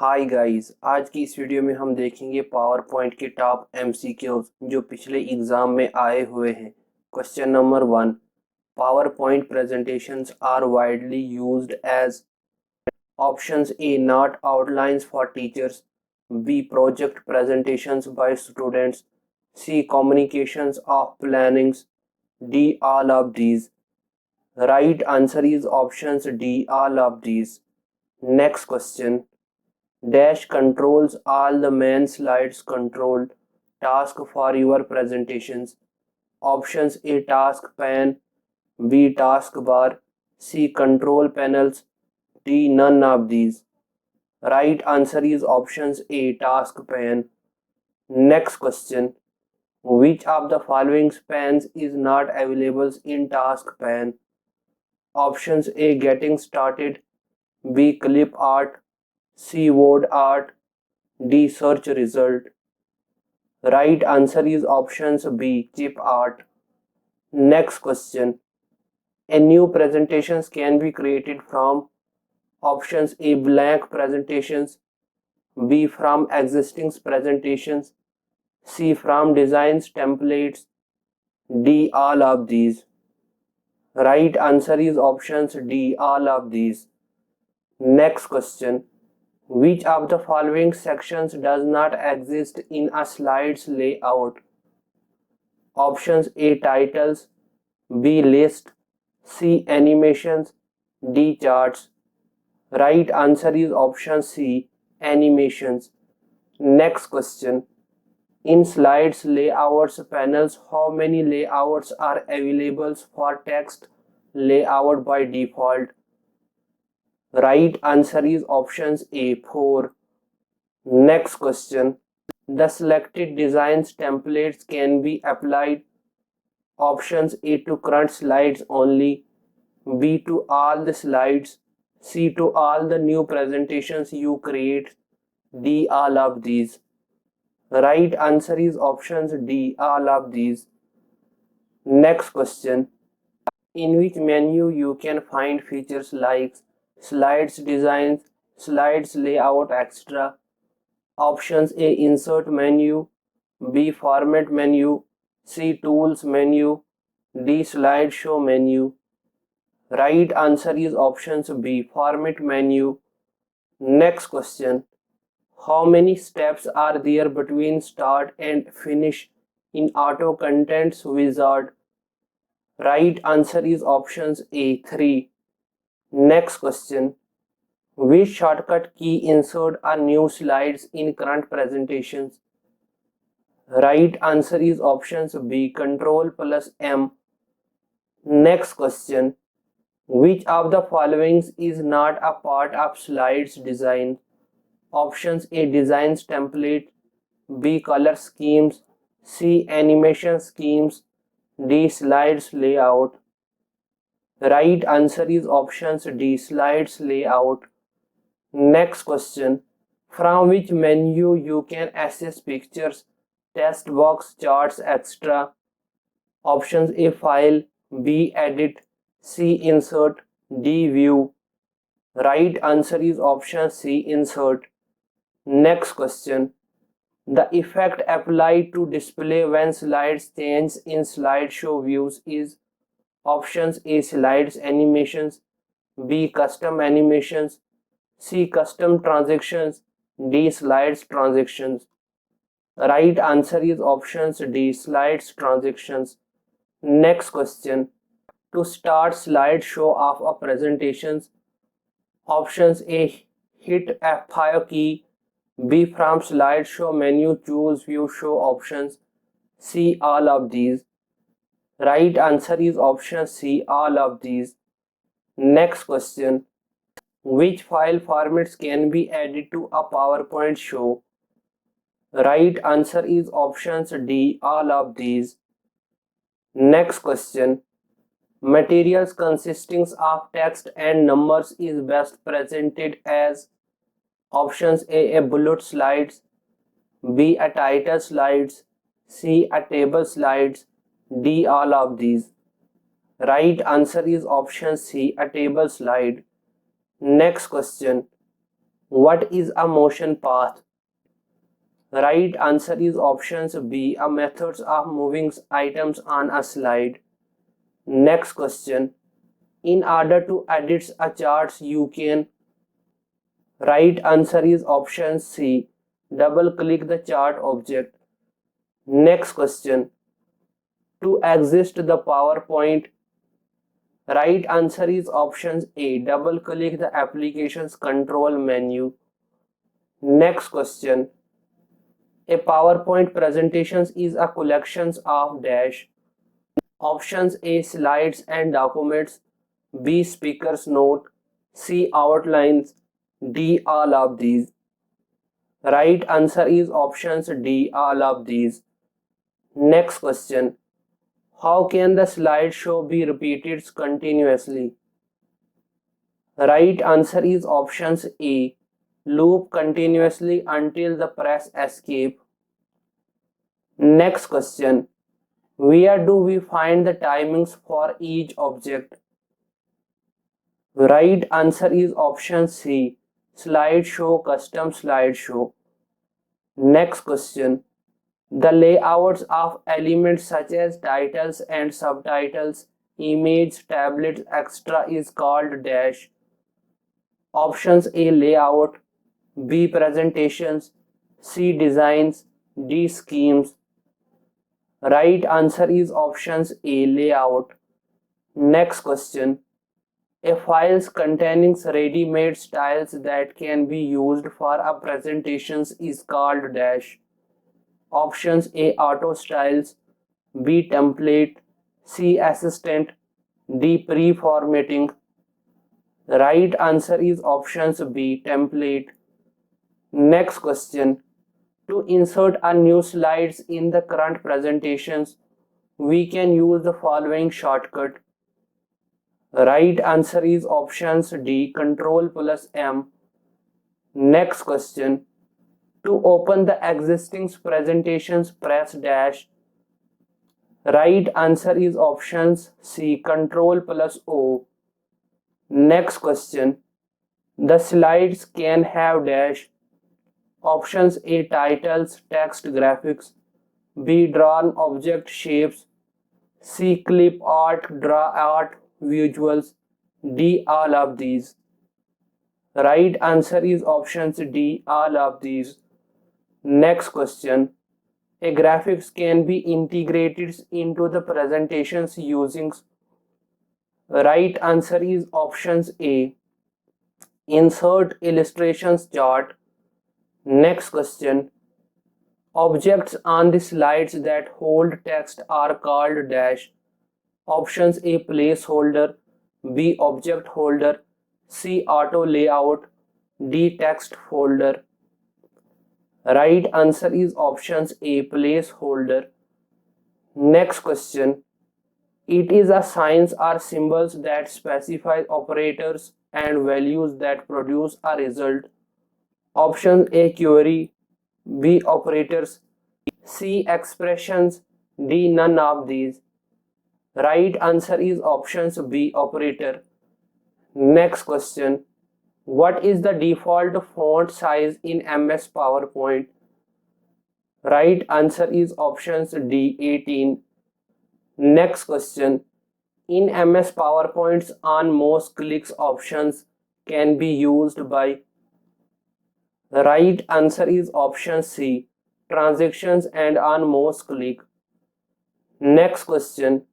Hi guys, आज की इस वीडियो में हम देखेंगे पावर पॉइंट के टॉप MCQs जो पिछले एग्जाम में आए हुए हैं। Question number 1, PowerPoint presentations are widely used as options A not outlines for teachers, B project presentations by students, C communications of plannings, D all of these. Right answer is options D all of these. Next question, dash controls all the main slides controlled task for your presentations. Options A task pane, B task bar, C control panels, D none of these. Right answer is options A task pane. Next question, which of the following spans is not available in task pane? Options A getting started, B clip art, C word art, D search result. Right answer is options B chip art. Next question, a new presentations can be created from options A blank presentations, B from existing presentations, C from designs templates, D all of these. Right answer is options D all of these. Next question, which of the following sections does not exist in a slides layout? Options A titles, B list, C animations, D charts. Right answer is option C animations. Next question, in slides layouts panels, how many layouts are available for text layout by default? Right answer is options A 4. Next question, the selected designs templates can be applied. Options A to current slides only, B to all the slides, C to all the new presentations you create, D all of these. Right answer is options D all of these. Next question, in which menu you can find features like slides designs, slides layout extra? Options A insert menu, B format menu, C tools menu, D slideshow menu. Right answer is options B format menu. Next question, how many steps are there between start and finish in auto contents wizard? Right answer is options A 3. Next question, which shortcut key insert a new slides in current presentations? Right answer is options B Control plus M. Next question, which of the following is not a part of slides design? Options A designs template, B color schemes, C animation schemes, D slides layout. Right answer is options D slides layout. Next question, from which menu you can access pictures, text box, charts, etc. Options A file, B edit, C insert, D view. Right answer is option C insert. Next question, the effect applied to display when slides change in slideshow views is options A slides animations, B custom animations, C custom transactions, D slides transactions. Right answer is options D slides transactions. Next question, to start slideshow of a presentations, options A hit F5 key, B from slideshow menu choose view show options, C all of these. Right answer is option C all of these. Next question, which file formats can be added to a PowerPoint show? Right answer is options D all of these. Next question, materials consisting of text and numbers is best presented as options A bullet slides, B a title slides, C a table slides, D all of these. Right answer is option C a table slide. Next question, What is a motion path? Right answer is options B, a methods of moving items on a slide. Next question. In order to edit a chart, you can. Right answer is option C, double click the chart object. Next question. To exit the PowerPoint. Right answer is option A, double click the application's control menu. Next question. A PowerPoint presentation is a collection of dash. Options A, slides and documents, B, speaker's note, C, outlines, D, all of these. Right answer is options D, all of these. Next question. How can the slideshow be repeated continuously? Right answer is options A, loop continuously until the press escape. Next question. Where do we find the timings for each object? Right answer is option C, slideshow, custom slideshow. Next question. The layouts of elements such as titles and subtitles, image, tablets, etc. is called dash. Options A, layout, B, presentations, C, designs, D, schemes. Right answer is options A, layout. Next question. A files containing ready-made styles that can be used for a presentation is called dash. Options A, auto styles, B, template, C, assistant, D, pre-formatting. Right answer is options B, template. Next question. To insert a new slides in the current presentations, we can use the following shortcut. Right answer is options D, Control plus M. Next question. To open the existing presentations, press dash. Right answer is options C, Control plus O. Next question. The slides can have dash. Options A, titles, text, graphics, B, drawn object shapes, C, clip art, draw art, visuals, D, all of these. Right answer is options D, all of these. Next question. A graphics can be integrated into the presentations using. Right answer is options A, insert illustrations chart. Next question. Objects on the slides that hold text are called dash. Options A, placeholder, B, object holder, C, auto layout, D, text folder. Right answer is options A, placeholder. Next question. It is a signs or symbols that specify operators and values that produce a result. Option A, query, B, operators, C, expressions, D, none of these. Right answer is options B, operator. Next question. What is the default font size in MS PowerPoint? Right answer is options D, 18. Next question. In MS PowerPoints, on most clicks options can be used by. Right answer is option C, transactions and on most click. Next question.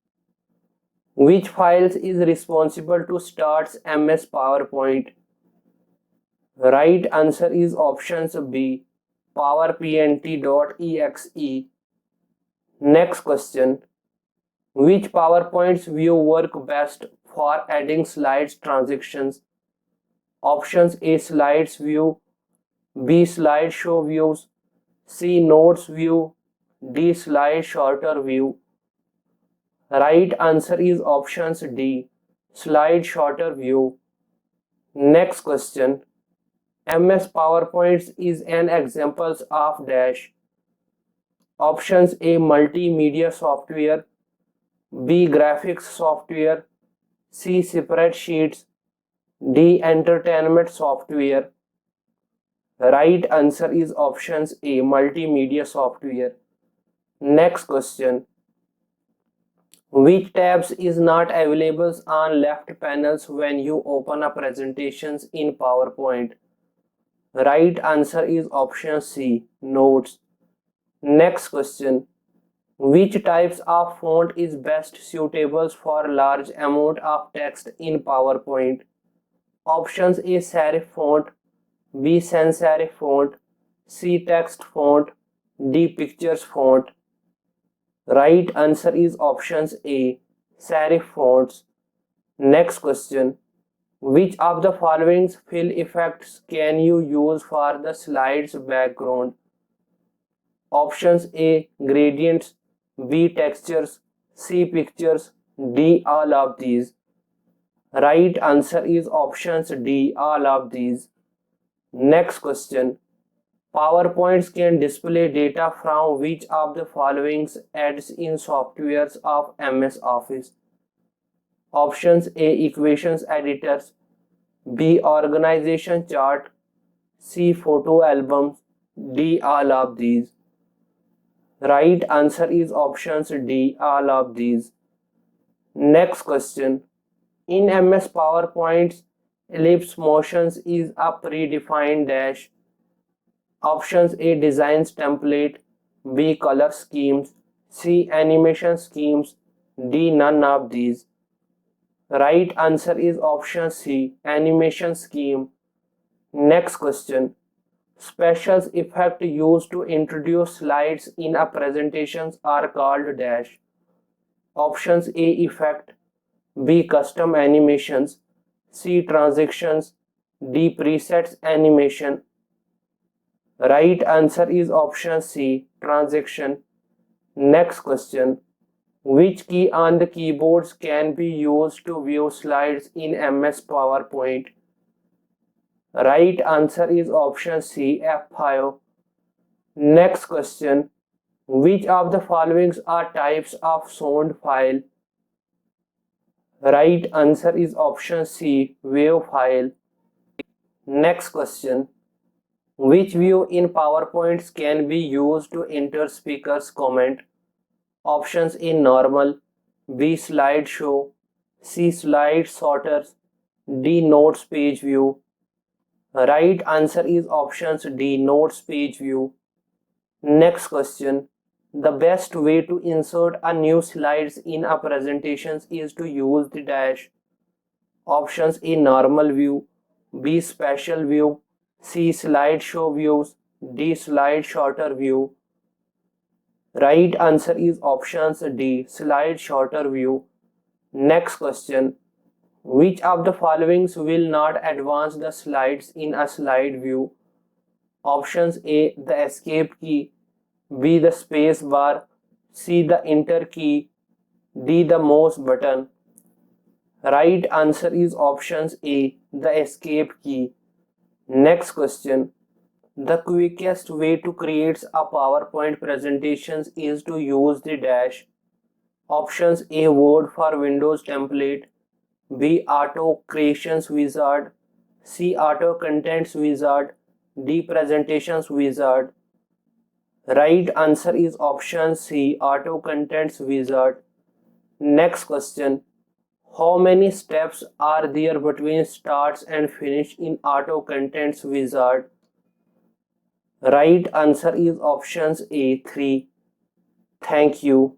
Which files is responsible to start MS PowerPoint? Right answer is options B, powerpnt.exe. Next question. Which PowerPoints view work best for adding slides transactions? Options A, slides view, B, slideshow views, C, notes view, D, slide shorter view. Right answer is options D, slide shorter view. Next question. MS PowerPoint is an example of dash. Options A, multimedia software, B, graphics software, C, spreadsheets, D, entertainment software. Right answer is options A, multimedia software. Next question. Which tabs is not available on left panels when you open a presentations in PowerPoint? Right answer is option C, notes. Next question. Which types of font is best suitable for large amount of text in PowerPoint? Options A, serif font, B, sans serif font, C, text font, D, pictures font. Right answer is options A, serif fonts. Next question. Which of the following fill effects can you use for the slide's background? Options A, gradients, B, textures, C, pictures, D, all of these. Right answer is options D, all of these. Next question. PowerPoints can display data from which of the following adds in softwares of MS Office? Options A, equations editors, B, organization chart, C, photo albums, D, all of these. Right answer is options D, all of these. Next question. In MS PowerPoint, ellipse motions is a predefined dash. Options A, designs template, B, color schemes, C, animation schemes, D, none of these. Right answer is option C, animation scheme. Next question. Special effects used to introduce slides in a presentation are called dash. Options A, effect, B, custom animations, C, transactions, D, presets animation. Right answer is option C, transaction. Next question. Which key on the keyboards can be used to view slides in MS PowerPoint? Right answer is option C, F5. Next question. Which of the following are types of sound file? Right answer is option C, wave file. Next question. Which view in PowerPoint can be used to enter speaker's comment? Options A, normal, B, slideshow, C, slide sorters, D, notes page view. Right answer is options D, notes page view. Next question. The best way to insert a new slides in a presentation is to use the dash. Options A, normal view, B, special view, C, slideshow views, D, slide shorter view. Right answer is options D, slide shorter view. Next question. Which of the following will not advance the slides in a slide view? Options A, the escape key, B, the space bar, C, the enter key, D, the mouse button. Right answer is options A, the escape key. Next question. The quickest way to create a PowerPoint presentation is to use the dash. Options A, Word for Windows template, B, Auto Creations Wizard, C, Auto Contents Wizard, D, Presentations Wizard. Right answer is option C, Auto Contents Wizard. Next question. How many steps are there between starts and finish in Auto Contents Wizard? Right answer is options A, 3. Thank you.